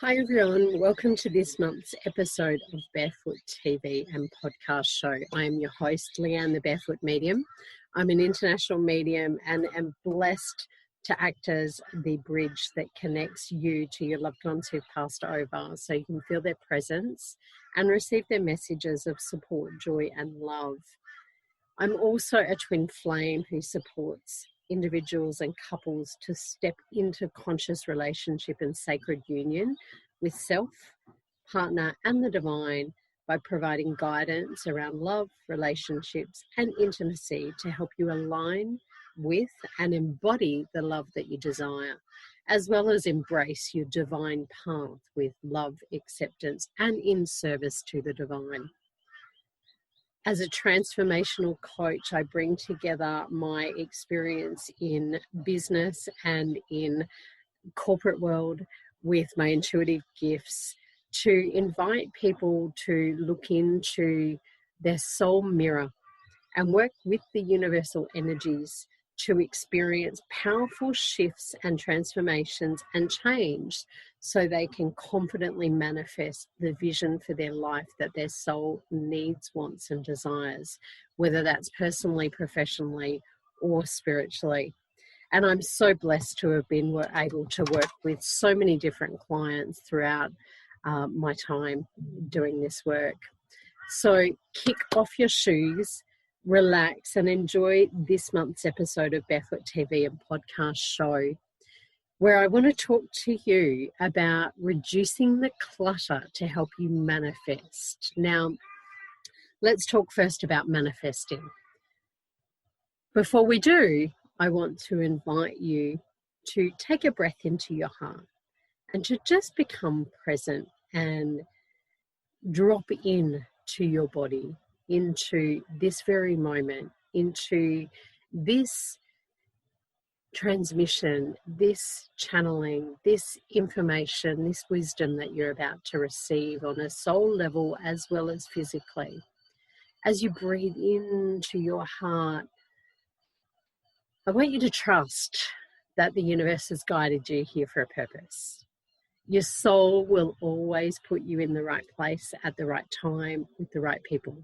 Hi everyone, welcome to this month's episode of Barefoot TV and Podcast Show. I am your host, Leanne, the Barefoot Medium. I'm an international medium and am blessed to act as the bridge that connects you to your loved ones who've passed over so you can feel their presence and receive their messages of support, joy and love. I'm also a twin flame who supports individuals and couples to step into conscious relationship and sacred union with self, partner and the divine by providing guidance around love, relationships and intimacy to help you align with and embody the love that you desire, as well as embrace your divine path with love, acceptance and in service to the divine. As a transformational coach, I bring together my experience in business and in corporate world with my intuitive gifts to invite people to look into their soul mirror and work with the universal energies to experience powerful shifts and transformations and change so they can confidently manifest the vision for their life that their soul needs, wants and desires, whether that's personally, professionally or spiritually. And I'm so blessed to have been able to work with so many different clients throughout my time doing this work. So kick off your shoes, relax and enjoy this month's episode of Barefoot TV and Podcast Show, where I want to talk to you about reducing the clutter to help you manifest. Now, let's talk first about manifesting. Before we do, I want to invite you to take a breath into your heart and to just become present and drop in to your body, into this very moment, into this transmission, this channeling, this information, this wisdom that you're about to receive on a soul level as well as physically. As you breathe into your heart, I want you to trust that the universe has guided you here for a purpose. Your soul will always put you in the right place at the right time with the right people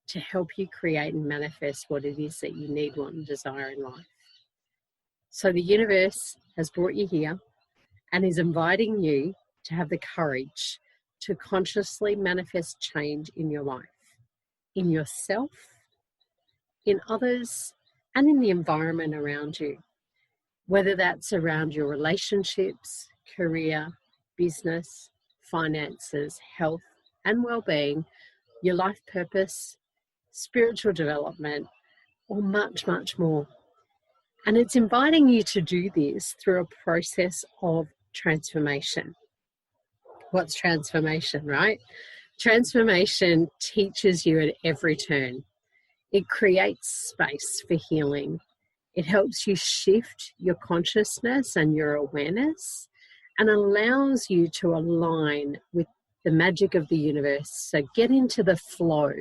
to help you create and manifest what it is that you need, want and desire in life. So the universe has brought you here and is inviting you to have the courage to consciously manifest change in your life, in yourself, in others, and in the environment around you, whether that's around your relationships, career, business, finances, health and well-being, your life purpose, spiritual development, or much, much more. And it's inviting you to do this through a process of transformation. What's transformation, right? Transformation teaches you at every turn. It creates space for healing. It helps you shift your consciousness and your awareness and allows you to align with the magic of the universe. So get into the flow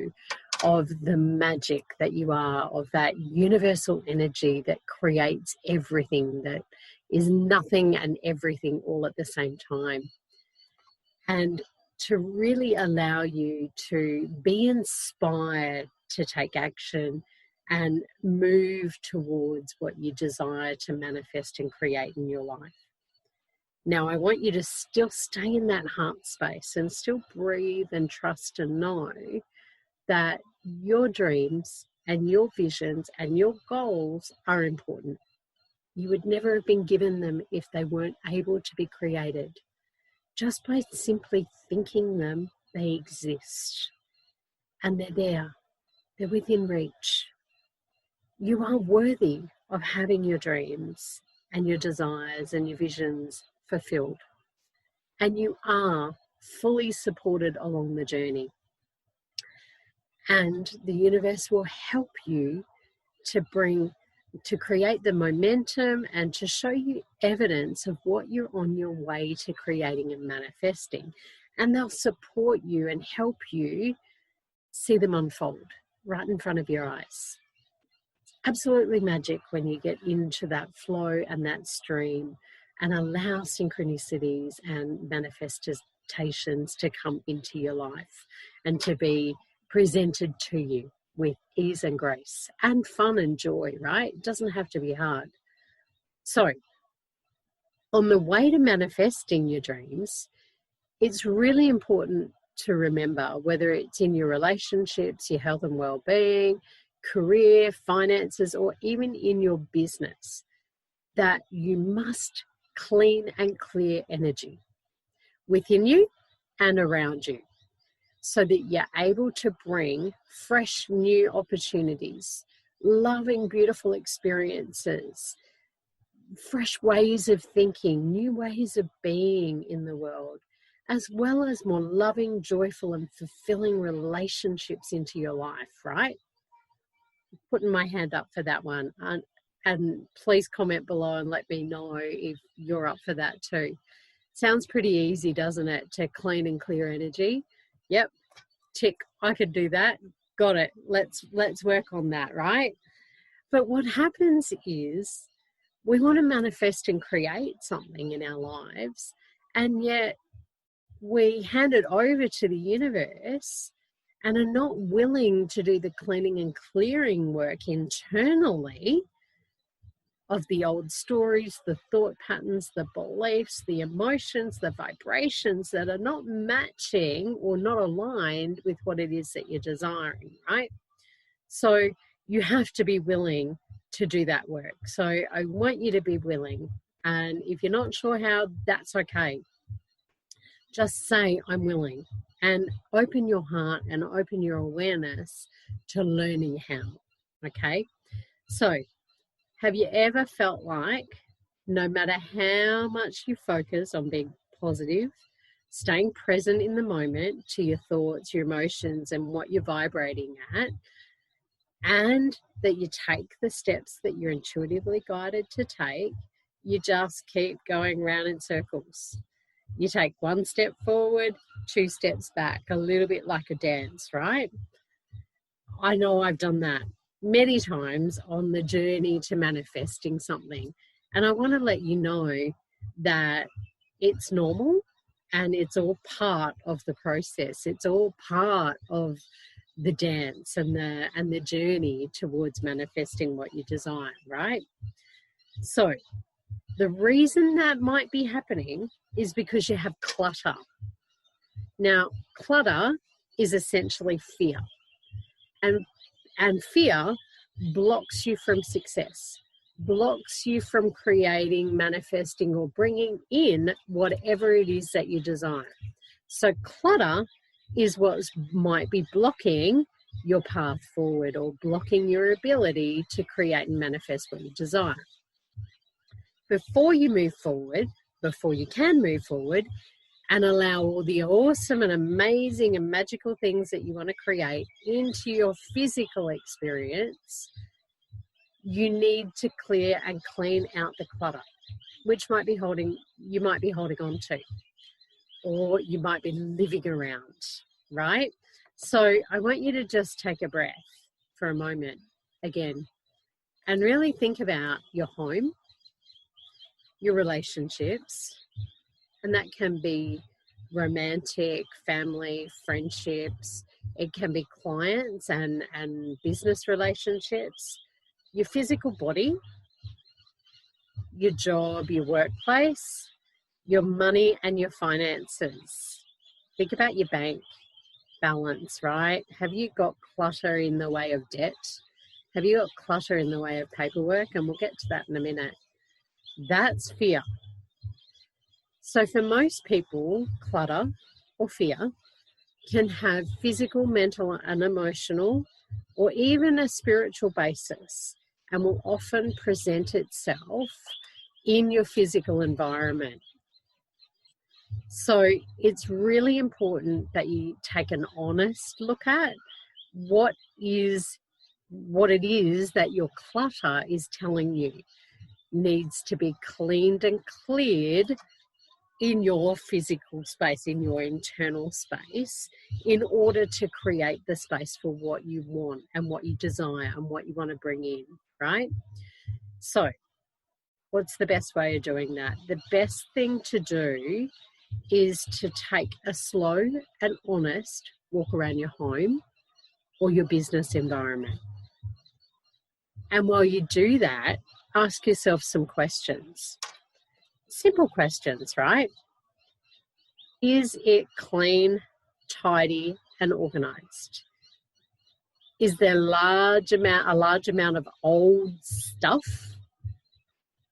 of the magic that you are, of that universal energy that creates everything, that is nothing and everything all at the same time. And to really allow you to be inspired to take action and move towards what you desire to manifest and create in your life. Now, I want you to still stay in that heart space and still breathe and trust and know that your dreams and your visions and your goals are important. You would never have been given them if they weren't able to be created. Just by simply thinking them, they exist. And they're there. They're within reach. You are worthy of having your dreams and your desires and your visions fulfilled. And you are fully supported along the journey. And the universe will help you to create the momentum and to show you evidence of what you're on your way to creating and manifesting. And they'll support you and help you see them unfold right in front of your eyes. It's absolutely magic when you get into that flow and that stream and allow synchronicities and manifestations to come into your life and to be presented to you with ease and grace and fun and joy, right? It doesn't have to be hard. So, on the way to manifesting your dreams, it's really important to remember, whether it's in your relationships, your health and well-being, career, finances, or even in your business, that you must clean and clear energy within you and around you so that you're able to bring fresh new opportunities, loving, beautiful experiences, fresh ways of thinking, new ways of being in the world, as well as more loving, joyful, and fulfilling relationships into your life, right? Putting my hand up for that one. And please comment below and let me know if you're up for that too. Sounds pretty easy, doesn't it, to clean and clear energy? Yep, tick, I could do that. Got it. Let's work on that, right? But what happens is we want to manifest and create something in our lives, and yet we hand it over to the universe and are not willing to do the cleaning and clearing work internally of the old stories, the thought patterns, the beliefs, the emotions, the vibrations that are not matching or not aligned with what it is that you're desiring, right? So you have to be willing to do that work. So I want you to be willing. And if you're not sure how, that's okay. Just say, I'm willing, and open your heart and open your awareness to learning how, okay? So have you ever felt like no matter how much you focus on being positive, staying present in the moment to your thoughts, your emotions, and what you're vibrating at, and that you take the steps that you're intuitively guided to take, you just keep going round in circles? You take one step forward, two steps back, a little bit like a dance, right? I know I've done that many times on the journey to manifesting something. And I want to let you know that it's normal and it's all part of the process. It's all part of the dance and the journey towards manifesting what you desire, right? So the reason that might be happening is because you have clutter. Now, clutter is essentially fear. And fear blocks you from success, blocks you from creating, manifesting, or bringing in whatever it is that you desire. So clutter is what might be blocking your path forward or blocking your ability to create and manifest what you desire. Before you move forward, before you can move forward and allow all the awesome and amazing and magical things that you want to create into your physical experience, you need to clear and clean out the clutter, which you might be holding on to, or you might be living around, right? So I want you to just take a breath for a moment again and really think about your home, your relationships, and that can be romantic, family, friendships. It can be clients and business relationships, your physical body, your job, your workplace, your money and your finances. Think about your bank balance, right? Have you got clutter in the way of debt? Have you got clutter in the way of paperwork? And we'll get to that in a minute. That's fear. So for most people, clutter or fear can have physical, mental, and emotional, or even a spiritual basis, and will often present itself in your physical environment. So it's really important that you take an honest look at what it is that your clutter is telling you needs to be cleaned and cleared in your physical space, in your internal space, in order to create the space for what you want and what you desire and what you want to bring in, right? So What's the best way of doing that? The best thing to do is to take a slow and honest walk around your home or your business environment. And while you do that, ask yourself some questions. Simple questions, right? Is it clean, tidy, and organized? Is there a large amount of old stuff?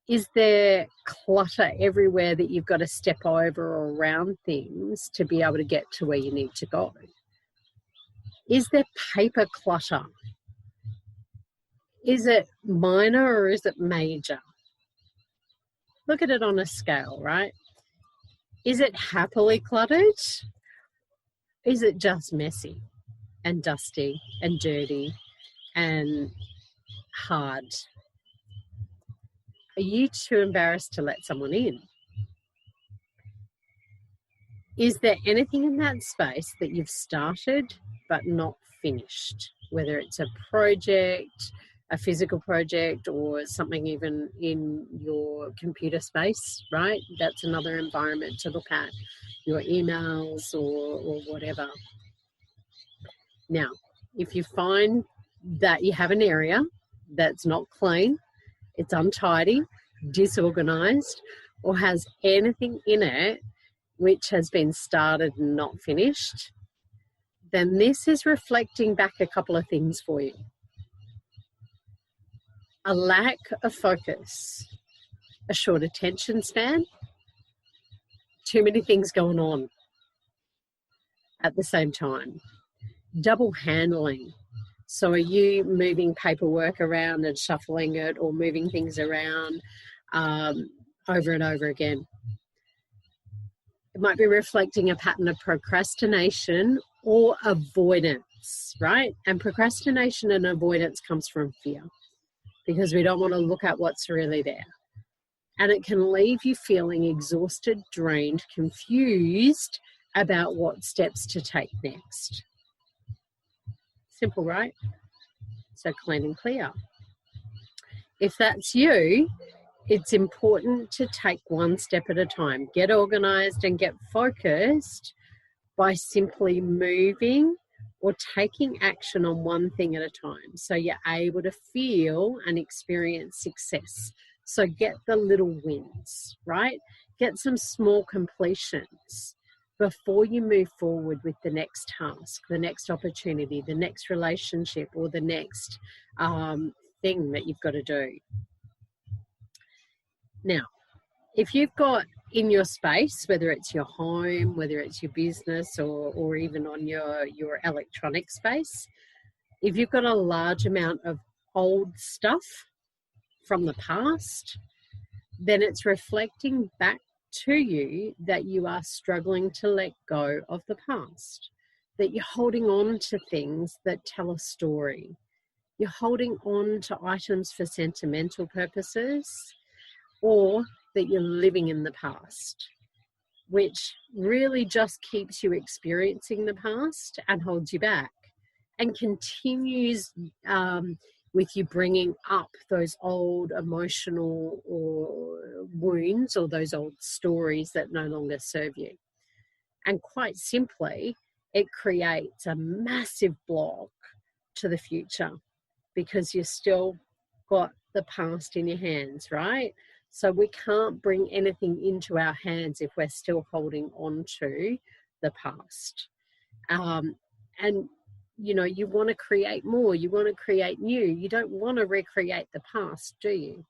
Is there clutter everywhere that you've got to step over or around things to be able to get to where you need to go? Is there paper clutter? Is it minor or is it major? Look at it on a scale, right? Is it happily cluttered? Is it just messy and dusty and dirty and hard? Are you too embarrassed to let someone in? Is there anything in that space that you've started but not finished? Whether it's a project, a physical project, or something even in your computer space, right? That's another environment to look at, your emails or whatever. Now, if you find that you have an area that's not clean, it's untidy, disorganized, or has anything in it which has been started and not finished, then this is reflecting back a couple of things for you. A lack of focus, a short attention span, too many things going on at the same time, double handling. So are you moving paperwork around and shuffling it, or moving things around over and over again? It might be reflecting a pattern of procrastination or avoidance, right? And procrastination and avoidance comes from fear, because we don't want to look at what's really there. And it can leave you feeling exhausted, drained, confused about what steps to take next. Simple, right? So clean and clear. If that's you, it's important to take one step at a time. Get organized and get focused by simply moving or taking action on one thing at a time, so you're able to feel and experience success. So get the little wins, right? Get some small completions before you move forward with the next task, the next opportunity, the next relationship, or the next thing that you've got to do. Now, if you've got in your space, whether it's your home, whether it's your business, or even on your electronic space, if you've got a large amount of old stuff from the past, then it's reflecting back to you that you are struggling to let go of the past, that you're holding on to things that tell a story. You're holding on to items for sentimental purposes, or that you're living in the past, which really just keeps you experiencing the past and holds you back, and continues with you bringing up those old emotional or wounds, or those old stories that no longer serve you. And quite simply, it creates a massive block to the future, because you've still got the past in your hands, right? So we can't bring anything into our hands if we're still holding on to the past. And, you know, you want to create more, you want to create new. You don't want to recreate the past, do you?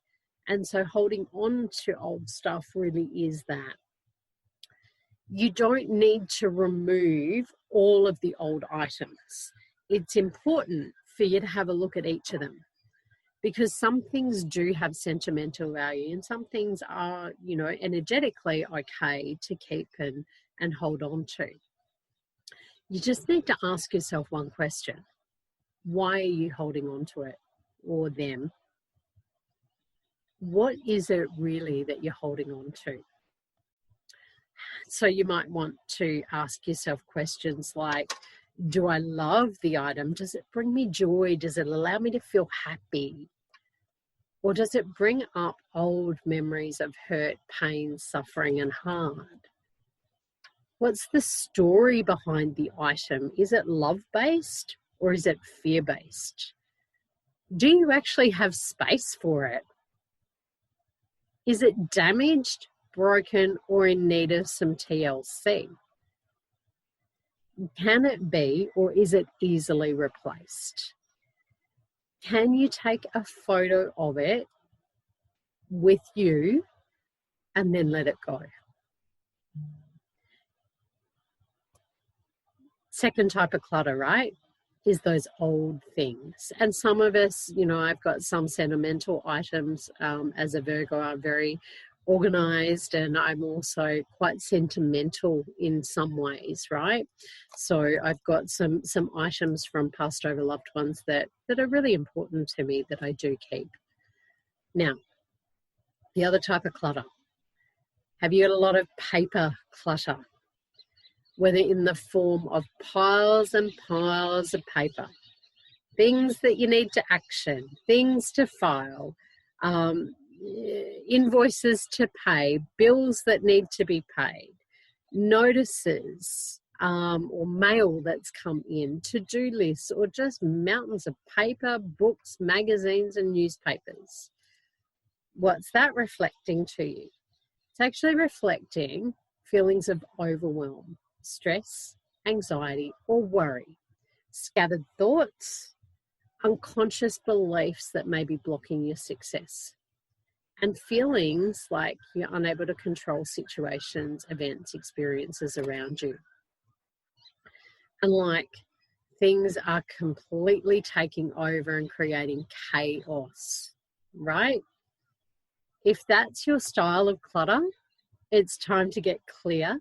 And so holding on to old stuff really is that. You don't need to remove all of the old items. It's important for you to have a look at each of them, because some things do have sentimental value, and some things are, you know, energetically okay to keep and hold on to. You just need to ask yourself one question. Why are you holding on to it or them? What is it really that you're holding on to? So you might want to ask yourself questions like, do I love the item? Does it bring me joy? Does it allow me to feel happy? Or does it bring up old memories of hurt, pain, suffering, and harm? What's the story behind the item? Is it love-based or is it fear-based? Do you actually have space for it? Is it damaged, broken, or in need of some TLC? Can it be, or is it easily replaced? Can you take a photo of it with you and then let it go? Second type of clutter, right, is those old things. And some of us, I've got some sentimental items. As a Virgo, I'm very organized, and I'm also quite sentimental in some ways, right? So I've got some items from past over loved ones that are really important to me that I do keep. Now, the other type of clutter. Have you got a lot of paper clutter? Whether in the form of piles and piles of paper, things that you need to action, things to file, invoices to pay, bills that need to be paid, notices or mail that's come in, to-do lists, or just mountains of paper, books, magazines, and newspapers. What's that reflecting to you? It's actually reflecting feelings of overwhelm, stress, anxiety, or worry, scattered thoughts, unconscious beliefs that may be blocking your success, and feelings like you're unable to control situations, events, experiences around you. And like things are completely taking over and creating chaos, right? If that's your style of clutter, it's time to get clear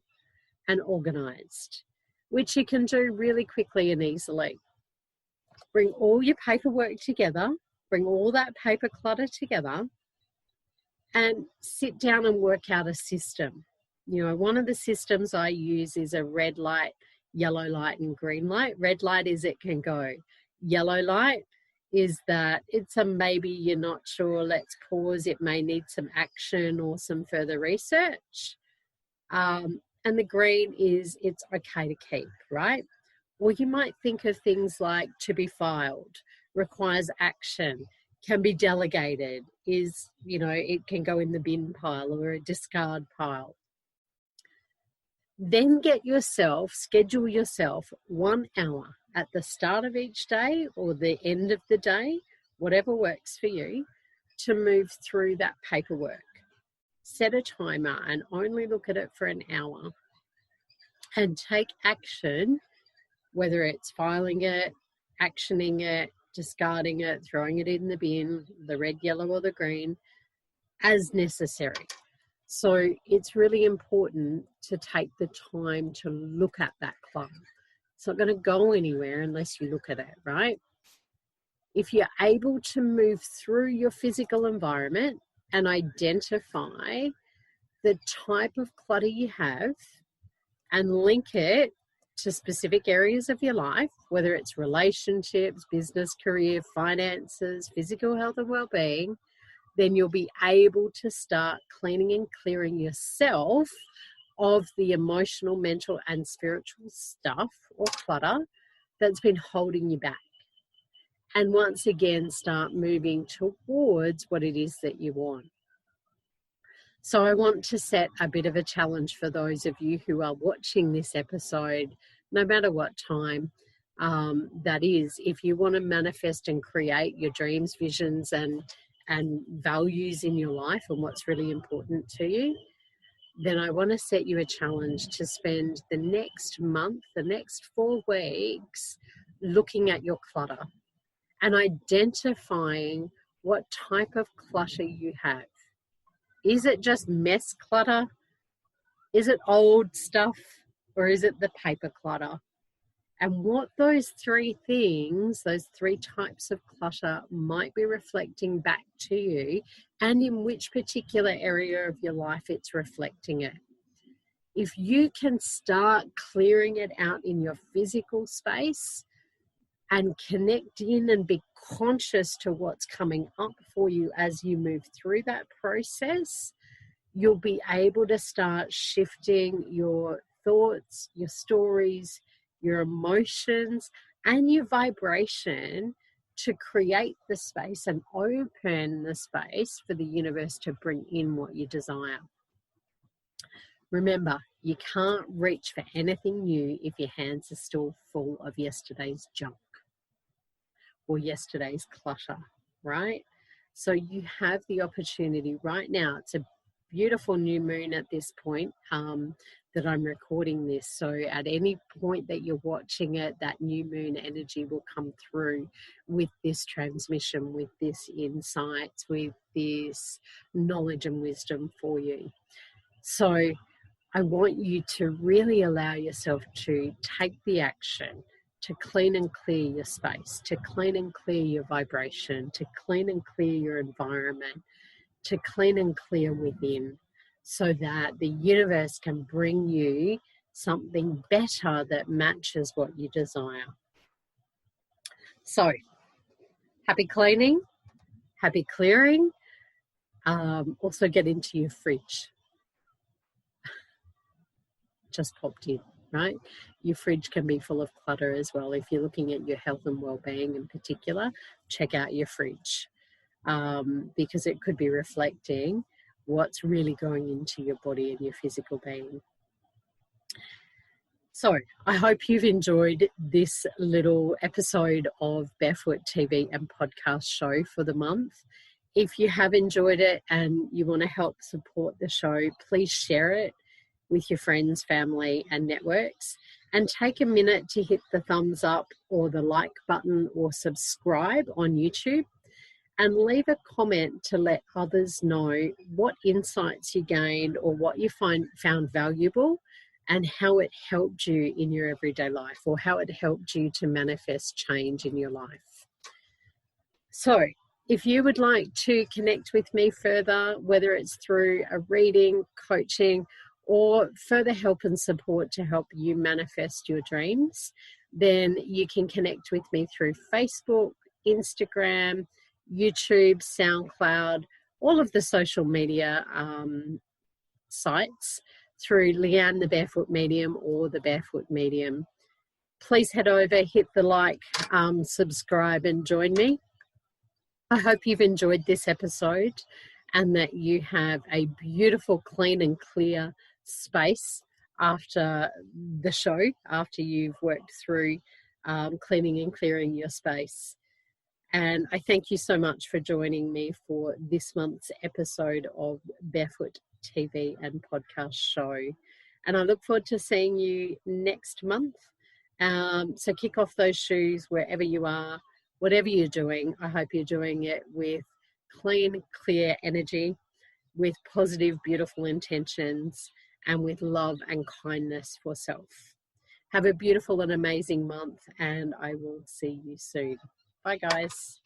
and organized, which you can do really quickly and easily. Bring all your paperwork together, bring all that paper clutter together, and sit down and work out a system. One of the systems I use is a red light, yellow light, and green light. Red light is it can go. Yellow light is that it's a maybe, you're not sure, let's pause, it may need some action or some further research. And the green is it's okay to keep, right? Or you might think of things like to be filed, requires action, can be delegated, it can go in the bin pile or a discard pile. Then schedule yourself 1 hour at the start of each day or the end of the day, whatever works for you, to move through that paperwork. Set a timer and only look at it for an hour and take action, whether it's filing it, actioning it, discarding it, throwing it in the bin, the red, yellow, or the green, as necessary. So it's really important to take the time to look at that clutter. It's not going to go anywhere unless you look at it, right? If you're able to move through your physical environment and identify the type of clutter you have and link it to specific areas of your life, whether it's relationships, business, career, finances, physical health and well-being, then you'll be able to start cleaning and clearing yourself of the emotional, mental, and spiritual stuff or clutter that's been holding you back. And once again, start moving towards what it is that you want. So I want to set a bit of a challenge for those of you who are watching this episode, no matter what time that is. If you want to manifest and create your dreams, visions, and values in your life and what's really important to you, then I want to set you a challenge to spend the next month, the next 4 weeks, looking at your clutter and identifying what type of clutter you have. Is it just mess clutter? Is it old stuff? Or is it the paper clutter? And what those 3 things, those 3 types of clutter might be reflecting back to you, and in which particular area of your life it's reflecting it. If you can start clearing it out in your physical space and connect in and be conscious to what's coming up for you as you move through that process, you'll be able to start shifting your thoughts, your stories, your emotions, and your vibration to create the space and open the space for the universe to bring in what you desire. Remember, you can't reach for anything new if your hands are still full of yesterday's junk or yesterday's clutter, right? So you have the opportunity right now. It's a beautiful new moon at this point that I'm recording this. So at any point that you're watching it, that new moon energy will come through with this transmission, with this insight, with this knowledge and wisdom for you. So I want you to really allow yourself to take the action to clean and clear your space, to clean and clear your vibration, to clean and clear your environment, to clean and clear within, so that the universe can bring you something better that matches what you desire. So, happy cleaning, happy clearing. Also get into your fridge. Just popped in, right? Your fridge can be full of clutter as well. If you're looking at your health and well-being in particular, check out your fridge because it could be reflecting what's really going into your body and your physical being. So I hope you've enjoyed this little episode of Barefoot TV and Podcast Show for the month. If you have enjoyed it and you want to help support the show, please share it with your friends, family, and networks. And take a minute to hit the thumbs up or the like button or subscribe on YouTube. And leave a comment to let others know what insights you gained or what you found valuable and how it helped you in your everyday life or how it helped you to manifest change in your life. So if you would like to connect with me further, whether it's through a reading, coaching, or further help and support to help you manifest your dreams, then you can connect with me through Facebook, Instagram, YouTube, SoundCloud, all of the social media sites through Leanne the Barefoot Medium or the Barefoot Medium. Please head over, hit the like, subscribe and join me. I hope you've enjoyed this episode and that you have a beautiful, clean and clear space after the show, after you've worked through cleaning and clearing your space. And I thank you so much for joining me for this month's episode of Barefoot TV and Podcast Show. And I look forward to seeing you next month. So kick off those shoes wherever you are, whatever you're doing. I hope you're doing it with clean, clear energy, with positive, beautiful intentions, and with love and kindness for self. Have a beautiful and amazing month, and I will see you soon. Bye, guys.